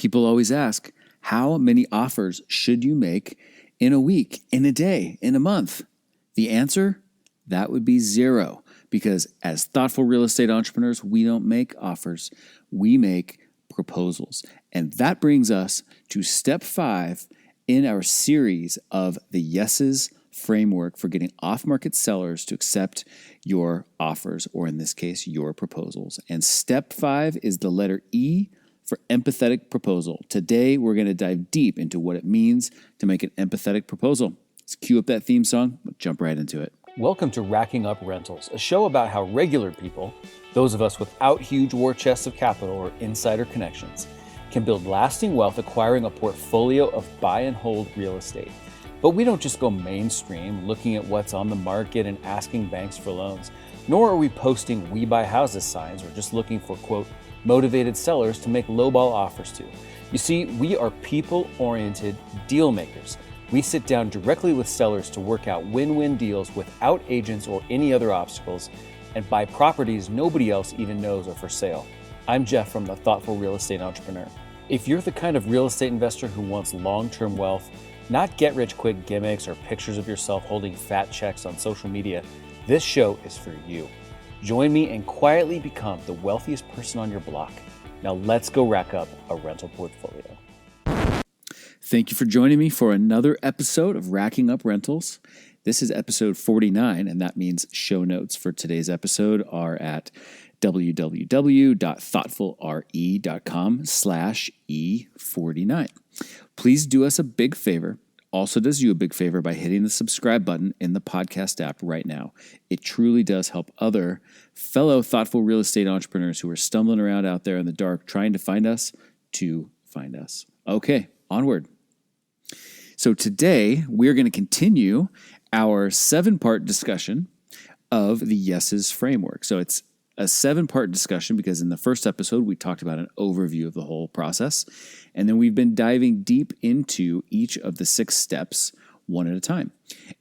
People always ask, how many offers should you make in a week, in a day, in a month? The answer? That would be 0, because as thoughtful real estate entrepreneurs, we don't make offers, we make proposals. And that brings us to step 5 in our series of the Y.E.S.S.E.S Framework for getting off-market sellers to accept your offers, or in this case, your proposals. And step 5 is the letter E for empathetic proposal. Today, we're going to dive deep into what it means to make an empathetic proposal. Let's cue up that theme song. We'll jump right into it. Welcome to Racking Up Rentals, a show about how regular people, those of us without huge war chests of capital or insider connections, can build lasting wealth acquiring a portfolio of buy and hold real estate. But we don't just go mainstream looking at what's on the market and asking banks for loans, nor are we posting "We Buy Houses" signs or just looking for, quote, motivated sellers to make lowball offers to. You see, we are people-oriented deal makers. We sit down directly with sellers to work out win-win deals without agents or any other obstacles, and buy properties nobody else even knows are for sale. I'm Jeff from the Thoughtful Real Estate Entrepreneur. If you're the kind of real estate investor who wants long-term wealth, not get-rich-quick gimmicks or pictures of yourself holding fat checks on social media, this show is for you. Join me and quietly become the wealthiest person on your block. Now let's go rack up a rental portfolio. Thank you for joining me for another episode of Racking Up Rentals. This is episode 49, and that means show notes for today's episode are at www.thoughtfulre.com/E49. Please do us a big favor, also does you a big favor by hitting the subscribe button in the podcast app right now. It truly does help other fellow thoughtful real estate entrepreneurs who are stumbling around out there in the dark trying to find us to find us. Okay, onward. So today we're going to continue our 7-part discussion of the Y.E.S.S.E.S Framework. So it's a 7-part discussion because in the first episode, we talked about an overview of the whole process. And then we've been diving deep into each of the 6 steps one at a time.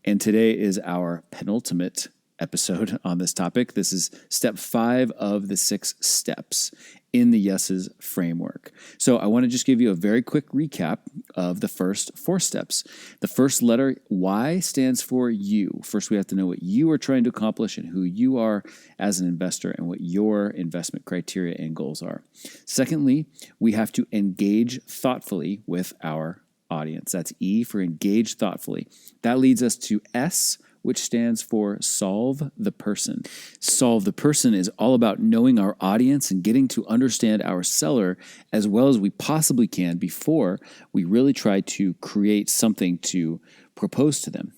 And today is our penultimate episode on this topic. This is step 5 of the 6 steps in the Y.E.S.S.E.S framework. So I want to just give you a very quick recap of the first 4 steps. The first letter, Y, stands for you. First, we have to know what you are trying to accomplish and who you are as an investor and what your investment criteria and goals are. Secondly, we have to engage thoughtfully with our audience. That's E for engage thoughtfully. That leads us to S, which stands for solve the person. Solve the person is all about knowing our audience and getting to understand our seller as well as we possibly can before we really try to create something to propose to them.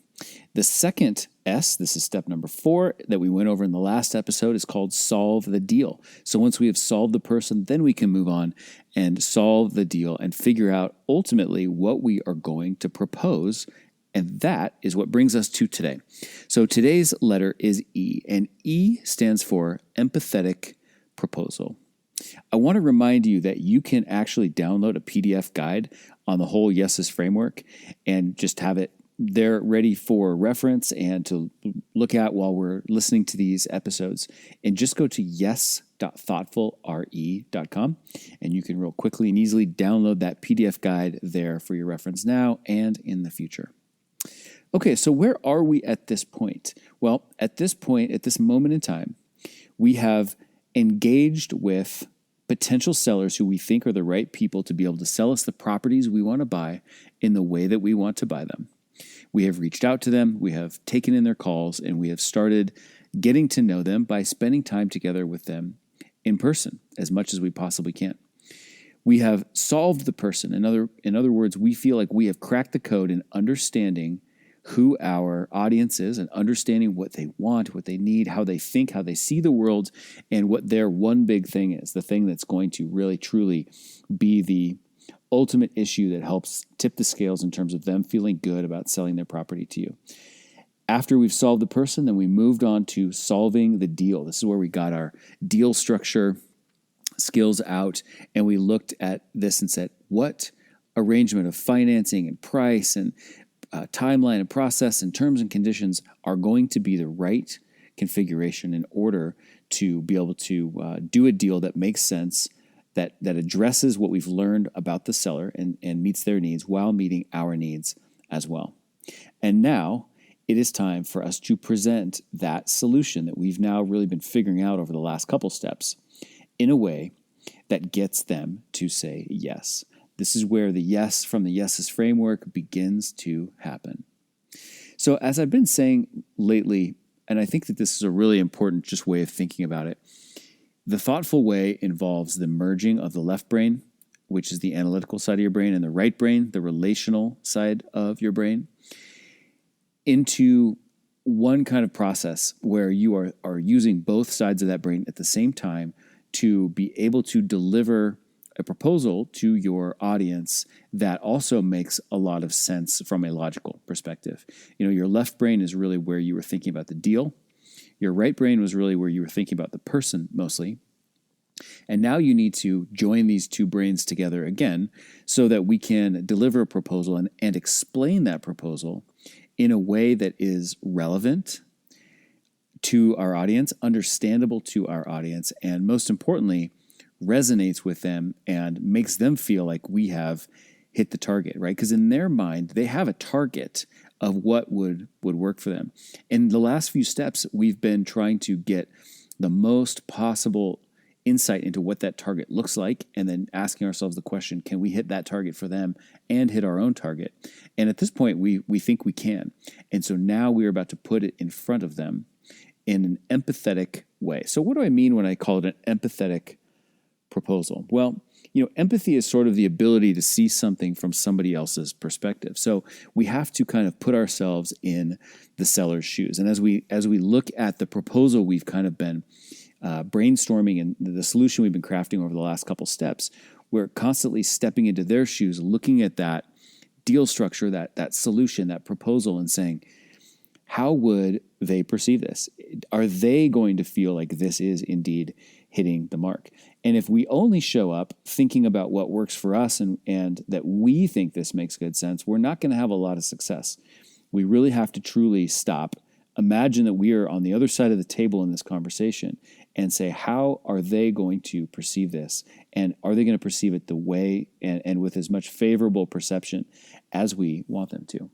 The second S, this is step number 4 that we went over in the last episode, is called solve the deal. So once we have solved the person, then we can move on and solve the deal and figure out ultimately what we are going to propose. And that is what brings us to today. So today's letter is E, and E stands for empathetic proposal. I want to remind you that you can actually download a PDF guide on the whole Y.E.S.S.E.S framework and just have it there ready for reference and to look at while we're listening to these episodes. And just go to yes.thoughtfulre.com and you can real quickly and easily download that PDF guide there for your reference now and in the future. Okay, so where are we at this point? Well, at this point, at this moment in time, we have engaged with potential sellers who we think are the right people to be able to sell us the properties we want to buy in the way that we want to buy them. We have reached out to them, we have taken in their calls, and we have started getting to know them by spending time together with them in person as much as we possibly can. We have solved the person. In other words, we feel like we have cracked the code in understanding who our audience is and understanding what they want, what they need, how they think, how they see the world, and what their one big thing is, the thing that's going to really, truly be the ultimate issue that helps tip the scales in terms of them feeling good about selling their property to you. After we've solved the person, then we moved on to solving the deal. This is where we got our deal structure skills out, and we looked at this and said, what arrangement of financing and price and timeline and process and terms and conditions are going to be the right configuration in order to be able to do a deal that makes sense that addresses what we've learned about the seller and meets their needs while meeting our needs as well. And now it is time for us to present that solution that we've now really been figuring out over the last couple steps in a way that gets them to say yes. This is where the yes from the Y.E.S.S.E.S Framework begins to happen. So as I've been saying lately, and I think that this is a really important just way of thinking about it, the thoughtful way involves the merging of the left brain, which is the analytical side of your brain, and the right brain, the relational side of your brain, into one kind of process where you are using both sides of that brain at the same time to be able to deliver a proposal to your audience that also makes a lot of sense from a logical perspective. Your left brain is really where you were thinking about the deal. Your right brain was really where you were thinking about the person mostly. And now you need to join these two brains together again so that we can deliver a proposal and explain that proposal in a way that is relevant to our audience, understandable to our audience, and most importantly, resonates with them and makes them feel like we have hit the target, right? Because in their mind, they have a target of what would work for them. In the last few steps, we've been trying to get the most possible insight into what that target looks like, and then asking ourselves the question, can we hit that target for them and hit our own target? And at this point, we think we can. And so now we're about to put it in front of them in an empathetic way. So what do I mean when I call it an empathetic proposal? Well, empathy is sort of the ability to see something from somebody else's perspective. So we have to kind of put ourselves in the seller's shoes. And as we look at the proposal we've kind of been brainstorming and the solution we've been crafting over the last couple steps, we're constantly stepping into their shoes, looking at that deal structure, that solution, that proposal, and saying, how would they perceive this? Are they going to feel like this is indeed hitting the mark? And if we only show up thinking about what works for us and that we think this makes good sense, we're not going to have a lot of success. We really have to truly stop, imagine that we are on the other side of the table in this conversation, and say, how are they going to perceive this? And are they going to perceive it the way and with as much favorable perception as we want them to?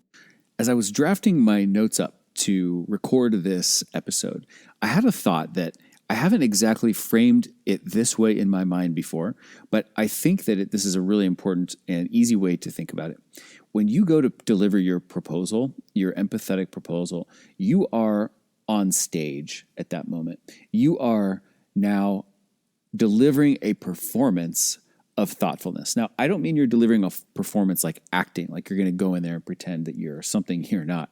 As I was drafting my notes up to record this episode, I had a thought that I haven't exactly framed it this way in my mind before, but I think that this is a really important and easy way to think about it. When you go to deliver your proposal, your empathetic proposal, you are on stage at that moment. You are now delivering a performance of thoughtfulness. Now, I don't mean you're delivering a performance like acting, like you're going to go in there and pretend that you're something you're not.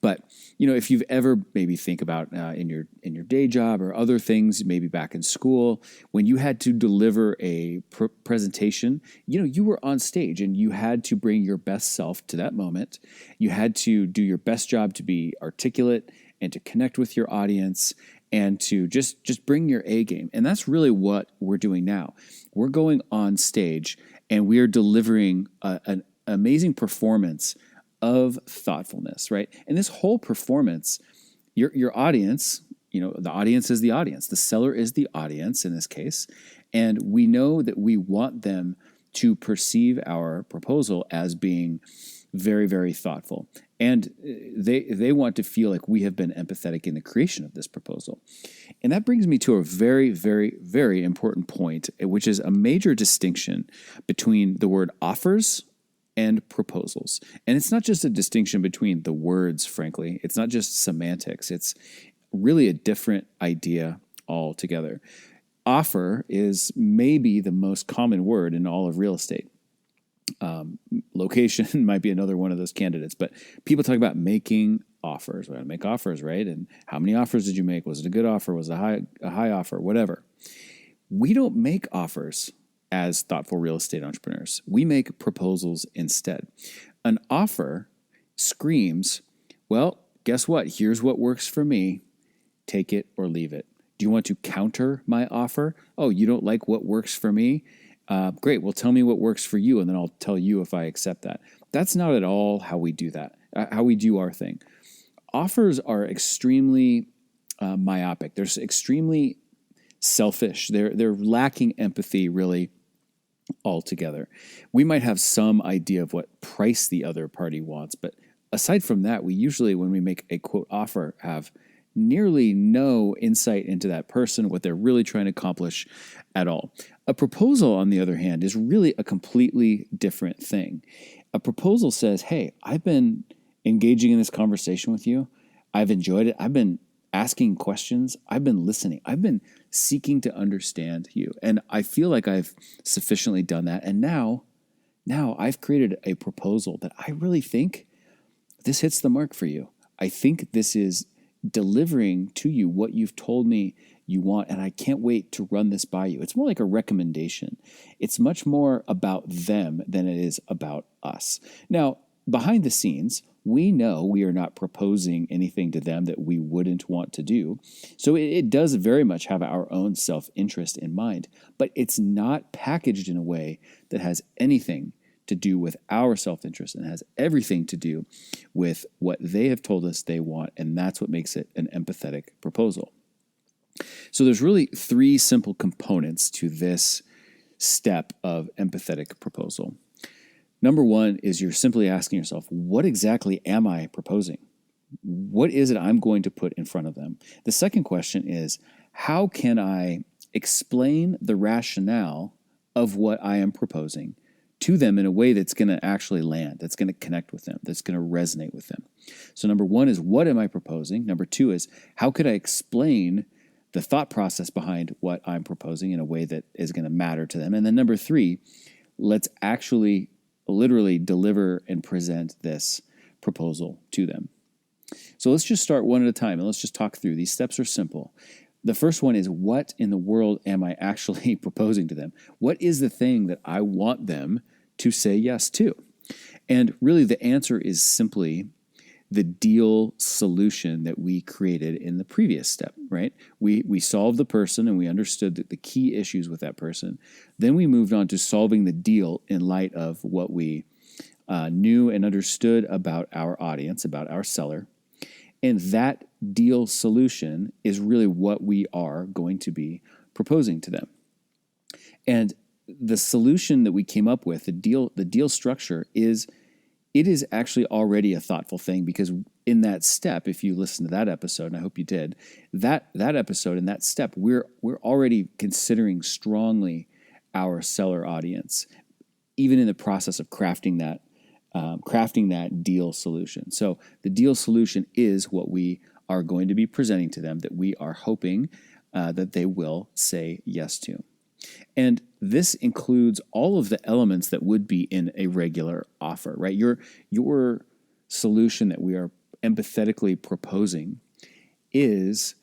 But, if you've ever maybe think about in your day job or other things, maybe back in school, when you had to deliver a presentation, you were on stage and you had to bring your best self to that moment. You had to do your best job to be articulate and to connect with your audience and to just bring your A game. And that's really what we're doing now. We're going on stage and we're delivering an amazing performance of thoughtfulness, right? And this whole performance, your audience, the audience is the audience. The seller is the audience in this case. And we know that we want them to perceive our proposal as being very, very thoughtful. And they want to feel like we have been empathetic in the creation of this proposal. And that brings me to a very, very, very important point, which is a major distinction between the word offers and proposals. And it's not just a distinction between the words, frankly. It's not just semantics. It's really a different idea altogether. Offer is maybe the most common word in all of real estate. Location might be another one of those candidates, but people talk about making offers. We got to make offers, right? And how many offers did you make? Was it a good offer? Was it a high offer? Whatever. We don't make offers as thoughtful real estate entrepreneurs. We make proposals instead. An offer screams, well, guess what? Here's what works for me. Take it or leave it. Do you want to counter my offer? Oh, you don't like what works for me? Great. Well, tell me what works for you, and then I'll tell you if I accept that. That's not at all how we do that, how we do our thing. Offers are extremely myopic. They're extremely selfish. They're lacking empathy, really, altogether. We might have some idea of what price the other party wants, but aside from that, we usually, when we make a quote offer, have nearly no insight into that person, what they're really trying to accomplish at all. A proposal, on the other hand, is really a completely different thing. A proposal says, hey, I've been engaging in this conversation with you. I've enjoyed it. I've been asking questions. I've been listening. I've been seeking to understand you. And I feel like I've sufficiently done that. And now I've created a proposal that I really think this hits the mark for you. I think this is delivering to you what you've told me you want, and I can't wait to run this by you. It's more like a recommendation. It's much more about them than it is about us. Now, behind the scenes, we know we are not proposing anything to them that we wouldn't want to do. So it does very much have our own self-interest in mind, but it's not packaged in a way that has anything to do with our self-interest and has everything to do with what they have told us they want, and that's what makes it an empathetic proposal. So there's really three simple components to this step of empathetic proposal. Number one is you're simply asking yourself, what exactly am I proposing? What is it I'm going to put in front of them? The second question is, how can I explain the rationale of what I am proposing to them in a way that's going to actually land, that's going to connect with them, that's going to resonate with them? So number one is, what am I proposing? Number two is, how could I explain the thought process behind what I'm proposing in a way that is going to matter to them? And then number three, let's actually literally deliver and present this proposal to them. So let's just start one at a time and let's just talk through. These steps are simple. The first one is, what in the world am I actually proposing to them? What is the thing that I want them to say yes to? And really the answer is simply the deal solution that we created in the previous step, right? We solved the person and we understood the key issues with that person. Then we moved on to solving the deal in light of what we knew and understood about our audience, about our seller. And that deal solution is really what we are going to be proposing to them. And the solution that we came up with, the deal structure is actually already a thoughtful thing, because in that step, if you listen to that episode, and I hope you did, that episode and that step, we're already considering strongly our seller audience, even in the process of crafting that deal solution. So the deal solution is what we are going to be presenting to them, that we are hoping that they will say yes to. And this includes all of the elements that would be in a regular offer, right? Your solution that we are empathetically proposing is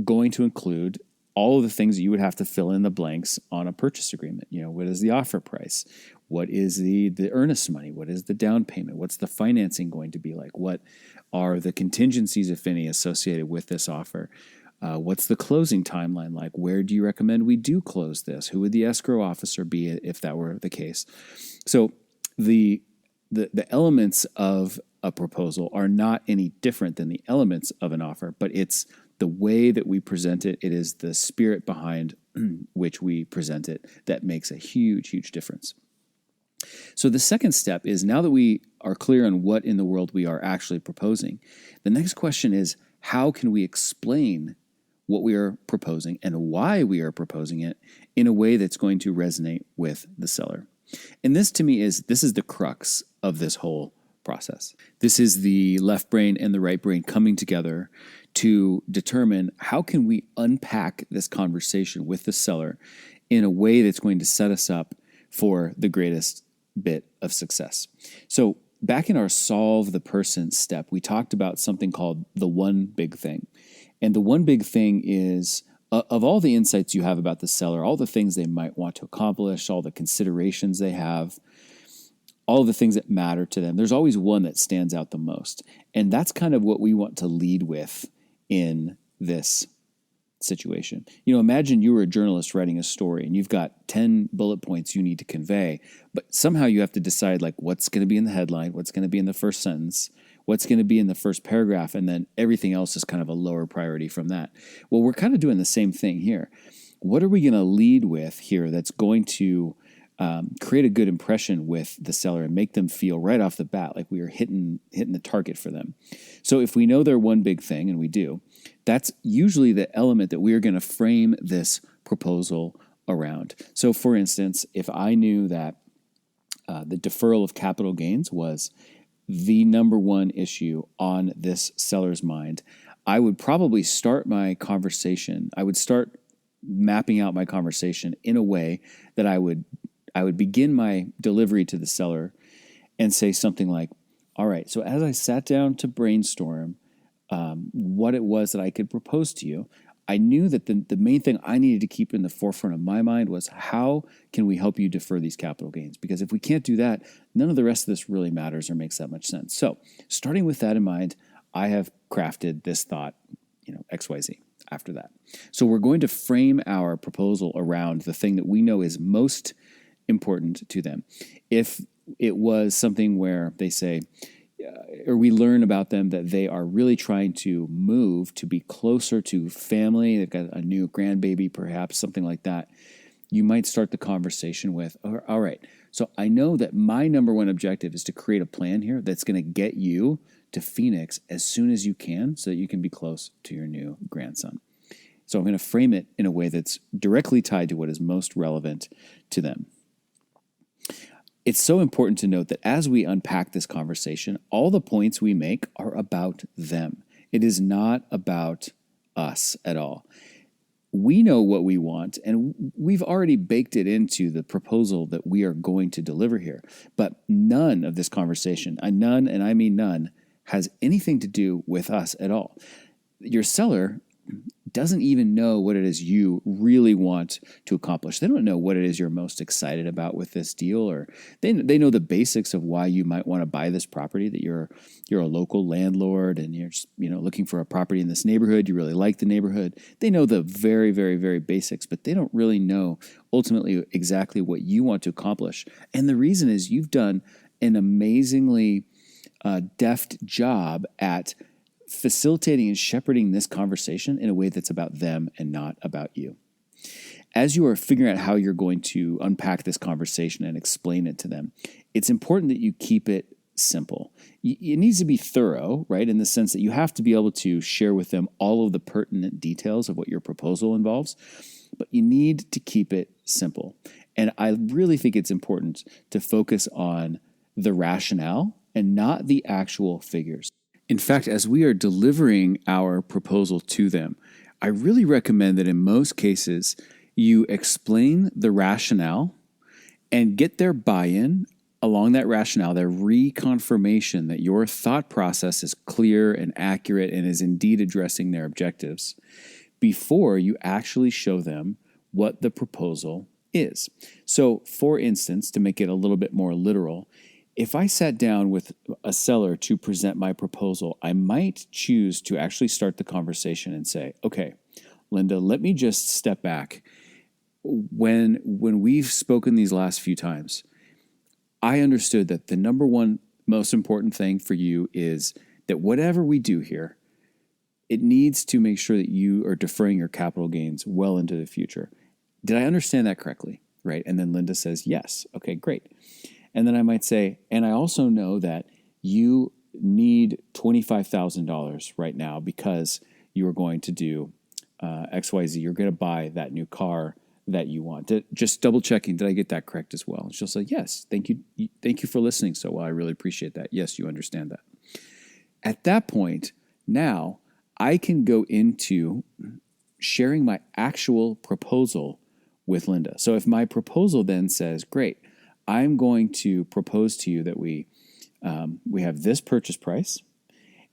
going to include all of the things that you would have to fill in the blanks on a purchase agreement. You know, what is the offer price? What is the earnest money? What is the down payment? What's the financing going to be like? What are the contingencies, if any, associated with this offer? What's the closing timeline like? Where do you recommend we do close this? Who would the escrow officer be if that were the case? So the elements of a proposal are not any different than the elements of an offer, but it's the way that we present it. It is the spirit behind which we present it that makes a huge, huge difference. So the second step is, now that we are clear on what in the world we are actually proposing, the next question is, how can we explain what we are proposing and why we are proposing it in a way that's going to resonate with the seller? And this, to me, is the crux of this whole process. This is the left brain and the right brain coming together to determine how can we unpack this conversation with the seller in a way that's going to set us up for the greatest bit of success. So back in our solve the person step, we talked about something called the one big thing. And the one big thing is, of all the insights you have about the seller, all the things they might want to accomplish, all the considerations they have, all of the things that matter to them, there's always one that stands out the most. And that's kind of what we want to lead with in this situation. You know, imagine you were a journalist writing a story and you've got 10 bullet points you need to convey, but somehow you have to decide, like, what's going to be in the headline, what's going to be in the first sentence, what's going to be in the first paragraph, and then everything else is kind of a lower priority from that. Well, we're kind of doing the same thing here. What are we going to lead with here that's going to create a good impression with the seller and make them feel right off the bat like we are hitting the target for them. So if we know they're one big thing, and we do, that's usually the element that we are going to frame this proposal around. So for instance, if I knew that the deferral of capital gains was the number one issue on this seller's mind, I would probably start my conversation. I would start mapping out my conversation in a way that I would begin my delivery to the seller and say something like, all right, so as I sat down to brainstorm what it was that I could propose to you, I knew that the main thing I needed to keep in the forefront of my mind was, how can we help you defer these capital gains? Because if we can't do that, none of the rest of this really matters or makes that much sense. So starting with that in mind, I have crafted this thought, XYZ after that. So we're going to frame our proposal around the thing that we know is most important to them. If it was something where they say, or we learn about them that they are really trying to move to be closer to family, they've got a new grandbaby, perhaps something like that, you might start the conversation with, all right, so I know that my number one objective is to create a plan here that's going to get you to Phoenix as soon as you can so that you can be close to your new grandson. So I'm going to frame it in a way that's directly tied to what is most relevant to them. It's so important to note that as we unpack this conversation, all the points we make are about them. It is not about us at all. We know what we want, and we've already baked it into the proposal that we are going to deliver here. But none of this conversation, none, and I mean none, has anything to do with us at all. Your seller doesn't even know what it is you really want to accomplish. They don't know what it is you're most excited about with this deal, or they know the basics of why you might want to buy this property, that you're a local landlord and you're just, looking for a property in this neighborhood. You really like the neighborhood. They know the very, very, very basics, but they don't really know ultimately exactly what you want to accomplish. And the reason is you've done an amazingly deft job at facilitating and shepherding this conversation in a way that's about them and not about you. As you are figuring out how you're going to unpack this conversation and explain it to them, it's important that you keep it simple. It needs to be thorough, right? In the sense that you have to be able to share with them all of the pertinent details of what your proposal involves, but you need to keep it simple. And I really think it's important to focus on the rationale and not the actual figures. In fact, as we are delivering our proposal to them, I really recommend that in most cases, you explain the rationale and get their buy-in along that rationale, their reconfirmation that your thought process is clear and accurate and is indeed addressing their objectives before you actually show them what the proposal is. So, for instance, to make it a little bit more literal, if I sat down with a seller to present my proposal, I might choose to actually start the conversation and say, okay, Linda, let me just step back. When we've spoken these last few times, I understood that the number one most important thing for you is that whatever we do here, it needs to make sure that you are deferring your capital gains well into the future. Did I understand that correctly? Right? And then Linda says, yes. Okay, great. And then I might say, and I also know that you need $25,000 right now because you are going to do XYZ. You're going to buy that new car that you want. Just double checking, did I get that correct as well? And she'll say, yes, thank you. Thank you for listening so well. I really appreciate that. Yes, you understand that. At that point, now I can go into sharing my actual proposal with Linda. So if my proposal then says, great, I'm going to propose to you that we have this purchase price.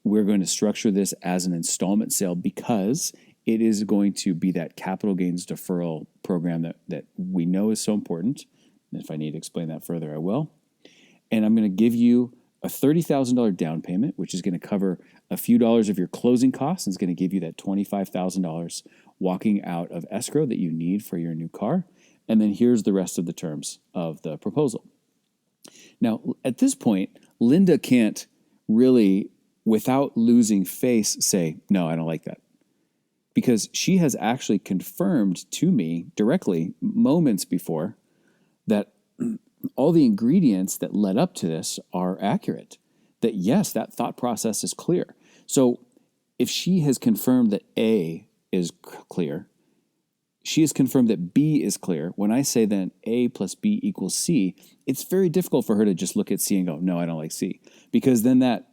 We're going to structure this as an installment sale because it is going to be that capital gains deferral program that we know is so important. And if I need to explain that further, I will. And I'm going to give you a $30,000 down payment, which is going to cover a few dollars of your closing costs, and it's going to give you that $25,000 walking out of escrow that you need for your new car. And then here's the rest of the terms of the proposal. Now, at this point, Linda can't really, without losing face, say, no, I don't like that. Because she has actually confirmed to me directly moments before that all the ingredients that led up to this are accurate. That yes, that thought process is clear. So if she has confirmed that A is clear, she has confirmed that B is clear. When I say then A plus B equals C, it's very difficult for her to just look at C and go, no, I don't like C. Because then that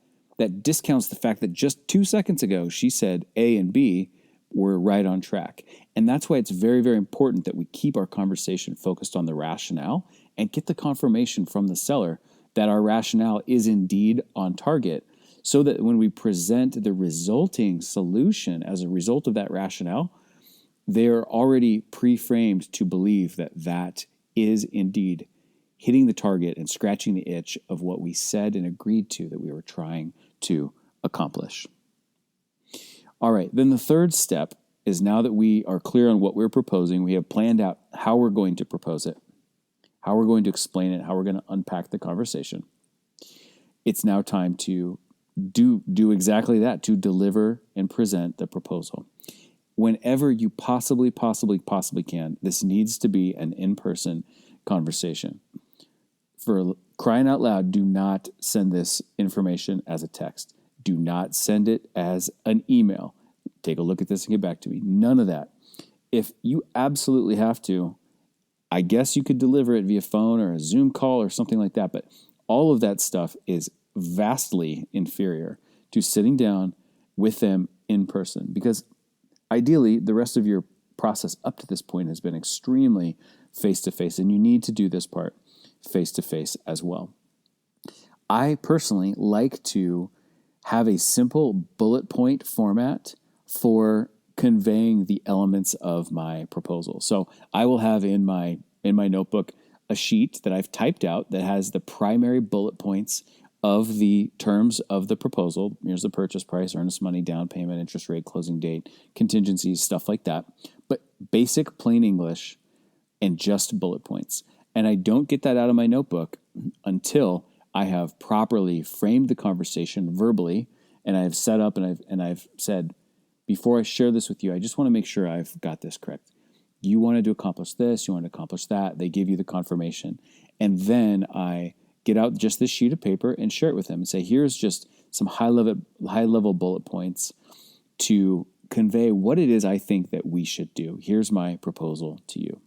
discounts the fact that just 2 seconds ago she said A and B were right on track. And that's why it's very, very important that we keep our conversation focused on the rationale and get the confirmation from the seller that our rationale is indeed on target, so that when we present the resulting solution as a result of that rationale, they're already pre-framed to believe that that is indeed hitting the target and scratching the itch of what we said and agreed to that we were trying to accomplish. All right, then the third step is, now that we are clear on what we're proposing, we have planned out how we're going to propose it, how we're going to explain it, how we're going to unpack the conversation. It's now time to do exactly that, to deliver and present the proposal. Whenever you possibly can, this needs to be an in-person conversation. For crying out loud, do not send this information as a text. Do not send it as an email. Take a look at this and get back to me. None of that. If you absolutely have to, I guess you could deliver it via phone or a Zoom call or something like that, but all of that stuff is vastly inferior to sitting down with them in person, because ideally the rest of your process up to this point has been extremely face-to-face, and you need to do this part face-to-face as well. I personally like to have a simple bullet point format for conveying the elements of my proposal. So I will have in my notebook a sheet that I've typed out that has the primary bullet points of the terms of the proposal. Here's the purchase price, earnest money, down payment, interest rate, closing date, contingencies, stuff like that. But basic plain English and just bullet points. And I don't get that out of my notebook until I have properly framed the conversation verbally, and I've set up and I've said, before I share this with you, I just want to make sure I've got this correct. You wanted to accomplish this, you wanted to accomplish that. They give you the confirmation. And then I get out just this sheet of paper and share it with them and say, here's just some high level bullet points to convey what it is I think that we should do. Here's my proposal to you.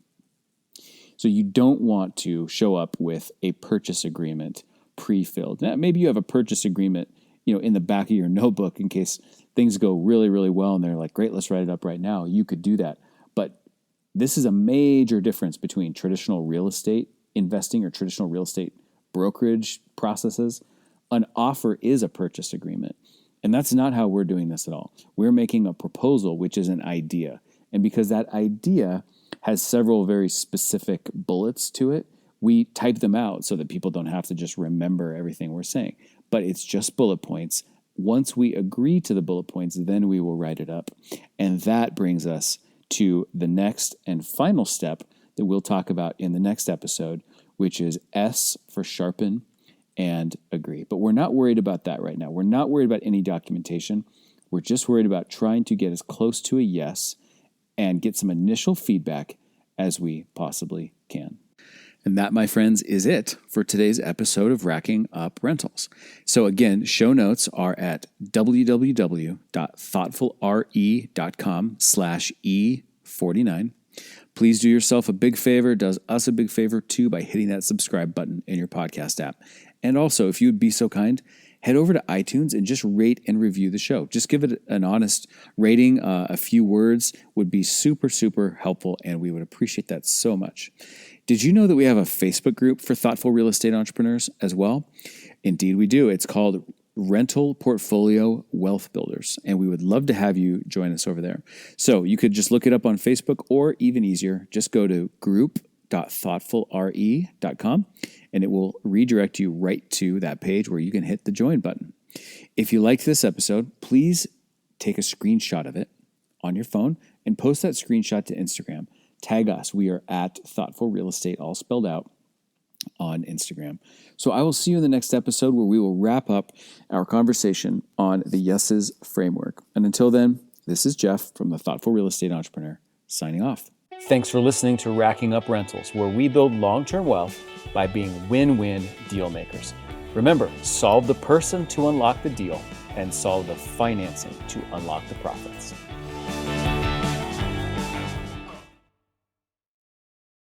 So you don't want to show up with a purchase agreement pre-filled. Now, maybe you have a purchase agreement, in the back of your notebook in case things go really, really well and they're like, great, let's write it up right now. You could do that. But this is a major difference between traditional real estate investing or traditional real estate brokerage processes. An offer is a purchase agreement. And that's not how we're doing this at all. We're making a proposal, which is an idea. And because that idea has several very specific bullets to it, we type them out so that people don't have to just remember everything we're saying. But it's just bullet points. Once we agree to the bullet points, then we will write it up. And that brings us to the next and final step that we'll talk about in the next episode, which is S for sharpen and agree. But we're not worried about that right now. We're not worried about any documentation. We're just worried about trying to get as close to a yes and get some initial feedback as we possibly can. And that, my friends, is it for today's episode of Racking Up Rentals. So again, show notes are at www.thoughtfulre.com/E49. Please do yourself a big favor, does us a big favor too, by hitting that subscribe button in your podcast app. And also, if you would be so kind, head over to iTunes and just rate and review the show. Just give it an honest rating. A few words would be super, super helpful, and we would appreciate that so much. Did you know that we have a Facebook group for thoughtful real estate entrepreneurs as well? Indeed, we do. It's called Rental Portfolio Wealth Builders, and we would love to have you join us over there. So you could just look it up on Facebook, or even easier, just go to group.thoughtfulre.com, and it will redirect you right to that page where you can hit the join button. If you liked this episode, please take a screenshot of it on your phone and post that screenshot to Instagram. Tag us. We are at Thoughtful Real Estate, all spelled out, on Instagram. So I will see you in the next episode where we will wrap up our conversation on the Y.E.S.S.E.S Framework. And until then, this is Jeff from the Thoughtful Real Estate Entrepreneur, signing off. Thanks for listening to Racking Up Rentals, where we build long-term wealth by being win-win deal makers. Remember, solve the person to unlock the deal and solve the financing to unlock the profits.